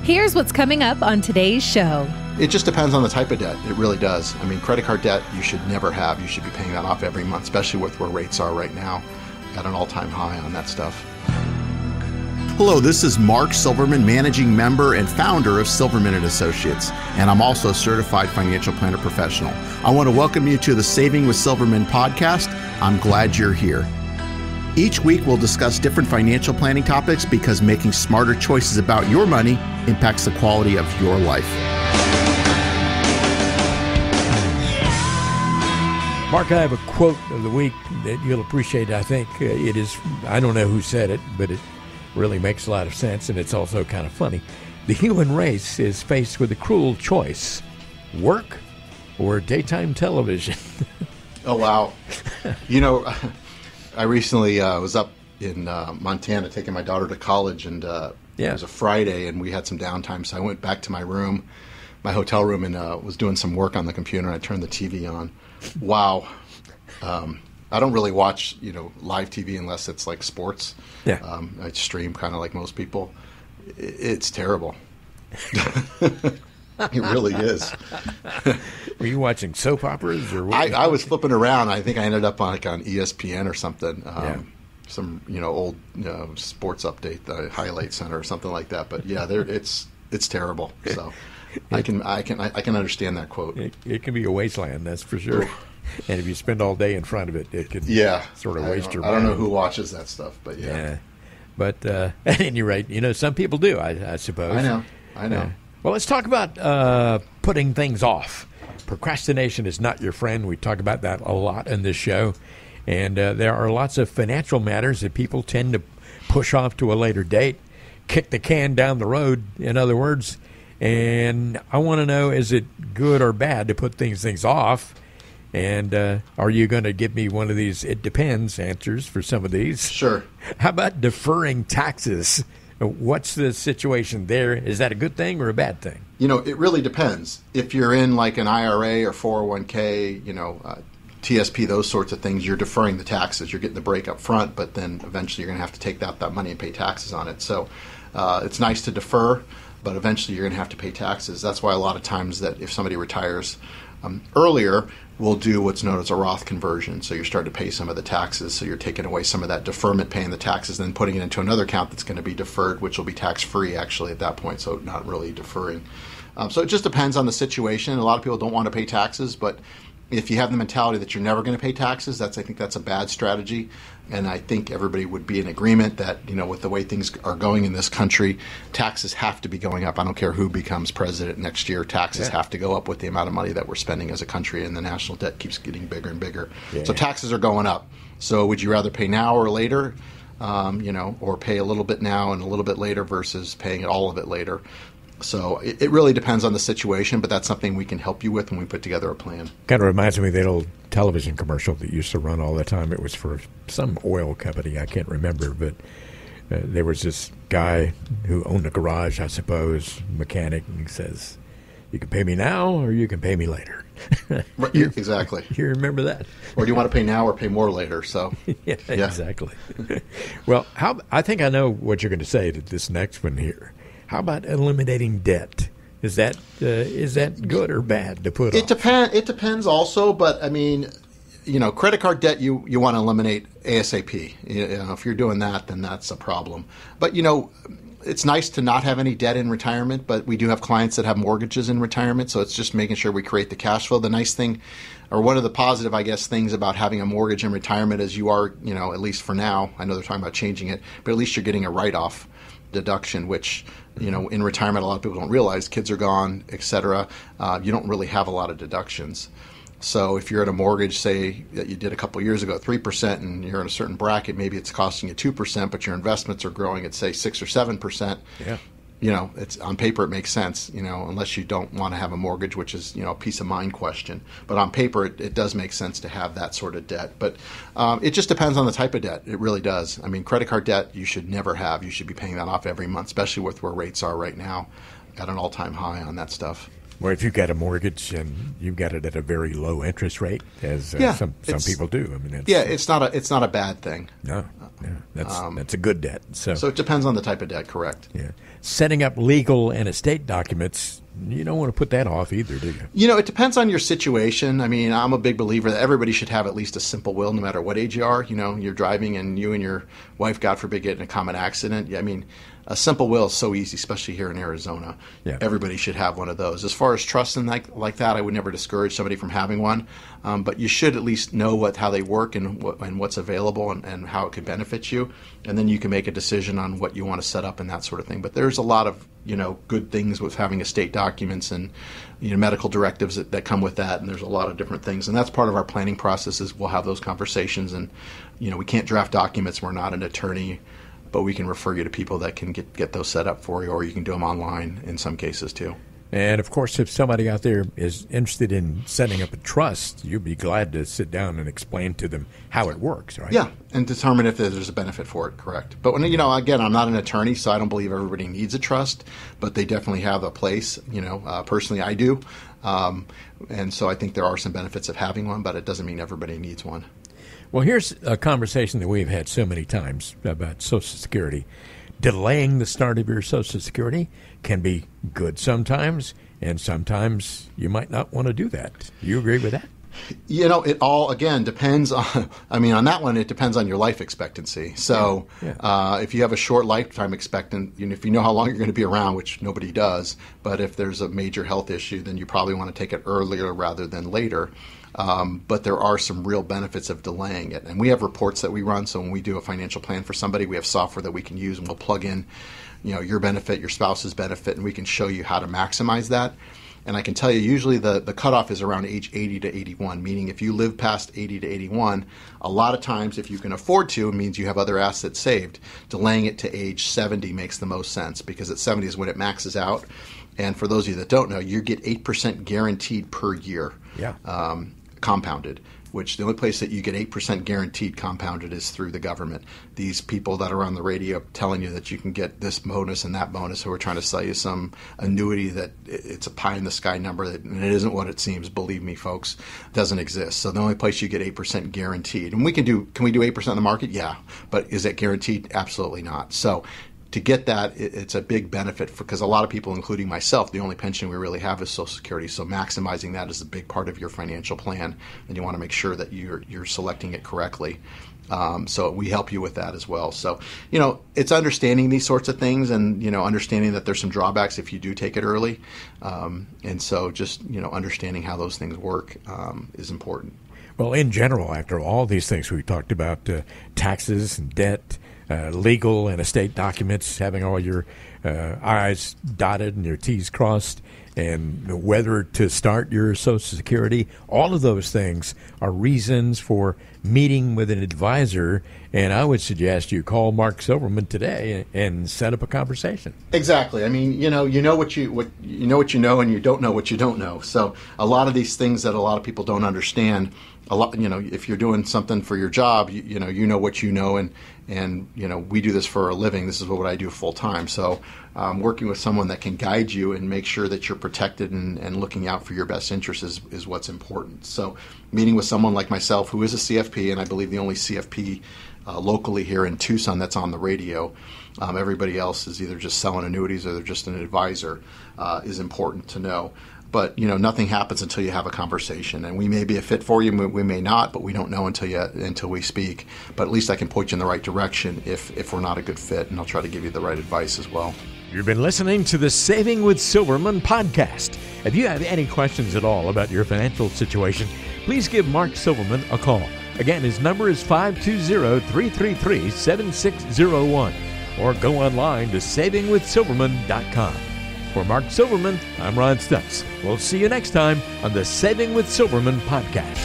Here's what's coming up on today's show. It just depends on the type of debt. It really does. I mean, credit card debt you should never have. You should be paying that off every month, especially with where rates are right now at an all-time high on that stuff. Hello, this is Mark Silverman, managing member and founder of Silverman & Associates, and I'm also a certified financial planner professional. I want to welcome you to the Saving with Silverman podcast. I'm glad you're here. Each week, we'll discuss different financial planning topics because making smarter choices about your money impacts the quality of your life. Mark, I have a quote of the week that you'll appreciate. I think it is, I don't know who said it, but it really makes a lot of sense, and it's also kind of funny. The human race is faced with a cruel choice: work or daytime television. Oh, wow. You know, I recently was up in Montana taking my daughter to college, and it was a Friday, and we had some downtime, so I went back to my room, my hotel room, and was doing some work on the computer, and I turned the TV on. Wow. I don't really watch, live TV unless it's like sports. Yeah. I stream kind of like most people. It's terrible. It really is. Were you watching soap operas or what? I was flipping around. I think I ended up on ESPN or something. Some old sports update, the highlight center or something like that. But yeah, it's terrible. So I can understand that quote. It can be a wasteland, that's for sure. And if you spend all day in front of it, it can sort of waste your mind. I don't know who watches that stuff, but yeah. But at any rate, some people do, I suppose. I know. Well, let's talk about putting things off. Procrastination is not your friend. We talk about that a lot in this show. And there are lots of financial matters that people tend to push off to a later date, kick the can down the road, in other words. And I want to know, is it good or bad to put things off? And are you going to give me one of these "it depends" answers for some of these? Sure. How about deferring taxes? What's the situation there? Is that a good thing or a bad thing? It really depends. If you're in like an IRA or 401k, TSP, those sorts of things, you're deferring the taxes. You're getting the break up front, but then eventually you're going to have to take that money and pay taxes on it. So it's nice to defer, but eventually you're going to have to pay taxes. That's why a lot of times that if somebody retires earlier, we'll do what's known as a Roth conversion. So you're starting to pay some of the taxes. So you're taking away some of that deferment, paying the taxes, then putting it into another account that's going to be deferred, which will be tax-free actually at that point. So not really deferring. So it just depends on the situation. A lot of people don't want to pay taxes, but if you have the mentality that you're never going to pay taxes, I think that's a bad strategy. And I think everybody would be in agreement that, with the way things are going in this country, taxes have to be going up. I don't care who becomes president next year. Taxes have to go up with the amount of money that we're spending as a country, and the national debt keeps getting bigger and bigger. Yeah. So taxes are going up. So would you rather pay now or later, or pay a little bit now and a little bit later versus paying all of it later? So it really depends on the situation, but that's something we can help you with when we put together a plan. Kind of reminds me of that old television commercial that used to run all the time. It was for some oil company, I can't remember, but there was this guy who owned a garage, I suppose, mechanic, and he says, "You can pay me now or you can pay me later." Right, exactly. You remember that? Or do you want to pay now or pay more later? So yeah, exactly. Well, I think I know what you're going to say to this next one here. How about eliminating debt? Is that good or bad to put off? It depends also, but I mean, credit card debt you want to eliminate ASAP. If you're doing that, then that's a problem. But it's nice to not have any debt in retirement, but we do have clients that have mortgages in retirement, so it's just making sure we create the cash flow. The nice thing, or one of the positive, I guess, things about having a mortgage in retirement is you are, at least for now, I know they're talking about changing it, but at least you're getting a write-off deduction, which, in retirement, a lot of people don't realize. Kids are gone, et cetera. You don't really have a lot of deductions. So if you're at a mortgage, say that you did a couple years ago, 3%, and you're in a certain bracket, maybe it's costing you 2%, but your investments are growing at, say, 6 or 7%. Yeah. It's on paper it makes sense, unless you don't want to have a mortgage, which is, a peace of mind question. But on paper, it does make sense to have that sort of debt. But it just depends on the type of debt. It really does. I mean, credit card debt you should never have. You should be paying that off every month, especially with where rates are right now at an all-time high on that stuff. Or if you've got a mortgage and you've got it at a very low interest rate, as some people do. I mean, it's not a bad thing. No, that's a good debt. So it depends on the type of debt, correct? Yeah, setting up legal and estate documents, you don't want to put that off either, do you? It depends on your situation. I mean, I'm a big believer that everybody should have at least a simple will, no matter what age you are. You're driving and you and your wife, God forbid, get in a common accident. I mean, a simple will is so easy, especially here in Arizona. Yeah. Everybody should have one of those. As far as trust and like that, I would never discourage somebody from having one. But you should at least know how they work and what's available and how it could benefit you. And then you can make a decision on what you want to set up and that sort of thing. But there's a lot of good things with having estate documents and medical directives that come with that. And there's a lot of different things. And that's part of our planning process is we'll have those conversations. And we can't draft documents. We're not an attorney. But we can refer you to people that can get those set up for you, or you can do them online in some cases too. And, of course, if somebody out there is interested in setting up a trust, you'd be glad to sit down and explain to them how it works, right? Yeah, and determine if there's a benefit for it, correct. But, again, I'm not an attorney, so I don't believe everybody needs a trust, but they definitely have a place. Personally, I do. And so I think there are some benefits of having one, but it doesn't mean everybody needs one. Well, here's a conversation that we've had so many times about Social Security. Delaying the start of your Social Security can be good sometimes, and sometimes you might not want to do that. Do you agree with that? It all, again, depends on, on that one, it depends on your life expectancy. So if you have a short lifetime expectancy, if you know how long you're going to be around, which nobody does, but if there's a major health issue, then you probably want to take it earlier rather than later. But there are some real benefits of delaying it. And we have reports that we run. So when we do a financial plan for somebody, we have software that we can use and we'll plug in, your benefit, your spouse's benefit, and we can show you how to maximize that. And I can tell you, usually the cutoff is around age 80 to 81, meaning if you live past 80 to 81, a lot of times if you can afford to, it means you have other assets saved. Delaying it to age 70 makes the most sense because at 70 is when it maxes out. And for those of you that don't know, you get 8% guaranteed per year. Yeah. Compounded, which the only place that you get 8% guaranteed compounded is through the government. These people that are on the radio telling you that you can get this bonus and that bonus, who are trying to sell you some annuity that it's a pie in the sky number, and it isn't what it seems. Believe me, folks, it doesn't exist. So the only place you get 8% guaranteed, and can we do 8% in the market? Yeah, but is it guaranteed? Absolutely not. So to get that, it's a big benefit because a lot of people, including myself, the only pension we really have is Social Security. So maximizing that is a big part of your financial plan, and you want to make sure that you're selecting it correctly. So we help you with that as well. So, it's understanding these sorts of things and, understanding that there's some drawbacks if you do take it early. And so just, understanding how those things work is important. Well, in general, after all these things we talked about, taxes and debt, legal and estate documents, having all your I's dotted and your T's crossed, and whether to start your Social Security, all of those things are reasons for meeting with an advisor. And I would suggest you call Mark Silverman today and set up a conversation. Exactly. I mean, you know what you know, and you don't know what you don't know. So a lot of these things that a lot of people don't understand. If you're doing something for your job, you know what you know, and we do this for a living. This is what I do full time. So working with someone that can guide you and make sure that you're protected and looking out for your best interests is what's important. So meeting with someone like myself, who is a CFP, and I believe the only CFP locally here in Tucson that's on the radio. Everybody else is either just selling annuities or they're just an advisor, is important to know. But, nothing happens until you have a conversation. And we may be a fit for you, we may not, but we don't know until we speak. But at least I can point you in the right direction if we're not a good fit, and I'll try to give you the right advice as well. You've been listening to the Saving with Silverman podcast. If you have any questions at all about your financial situation, please give Mark Silverman a call. Again, his number is 520-333-7601, or go online to savingwithsilverman.com. For Mark Silverman, I'm Ron Stutz. We'll see you next time on the Saving with Silverman podcast.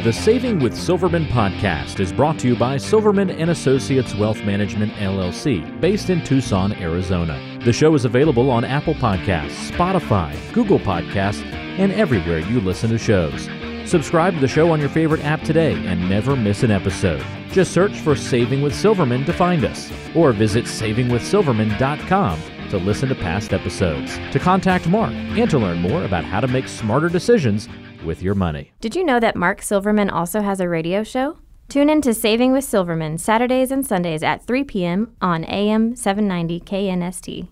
The Saving with Silverman podcast is brought to you by Silverman & Associates Wealth Management, LLC, based in Tucson, Arizona. The show is available on Apple Podcasts, Spotify, Google Podcasts, and everywhere you listen to shows. Subscribe to the show on your favorite app today and never miss an episode. Just search for Saving with Silverman to find us, or visit savingwithsilverman.com to listen to past episodes, to contact Mark, and to learn more about how to make smarter decisions with your money. Did you know that Mark Silverman also has a radio show? Tune in to Saving with Silverman Saturdays and Sundays at 3 p.m. on AM 790 KNST.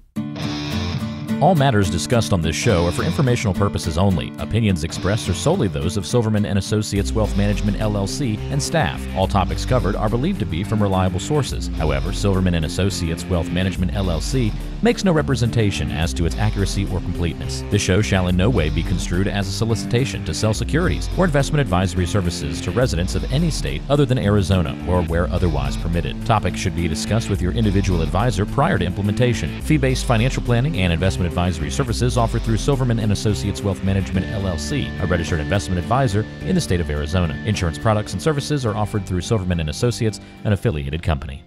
All matters discussed on this show are for informational purposes only. Opinions expressed are solely those of Silverman & Associates Wealth Management, LLC, and staff. All topics covered are believed to be from reliable sources. However, Silverman & Associates Wealth Management, LLC makes no representation as to its accuracy or completeness. This show shall in no way be construed as a solicitation to sell securities or investment advisory services to residents of any state other than Arizona or where otherwise permitted. Topics should be discussed with your individual advisor prior to implementation. Fee-based financial planning and investment advisory services offered through Silverman & Associates Wealth Management, LLC, a registered investment advisor in the state of Arizona. Insurance products and services are offered through Silverman & Associates, an affiliated company.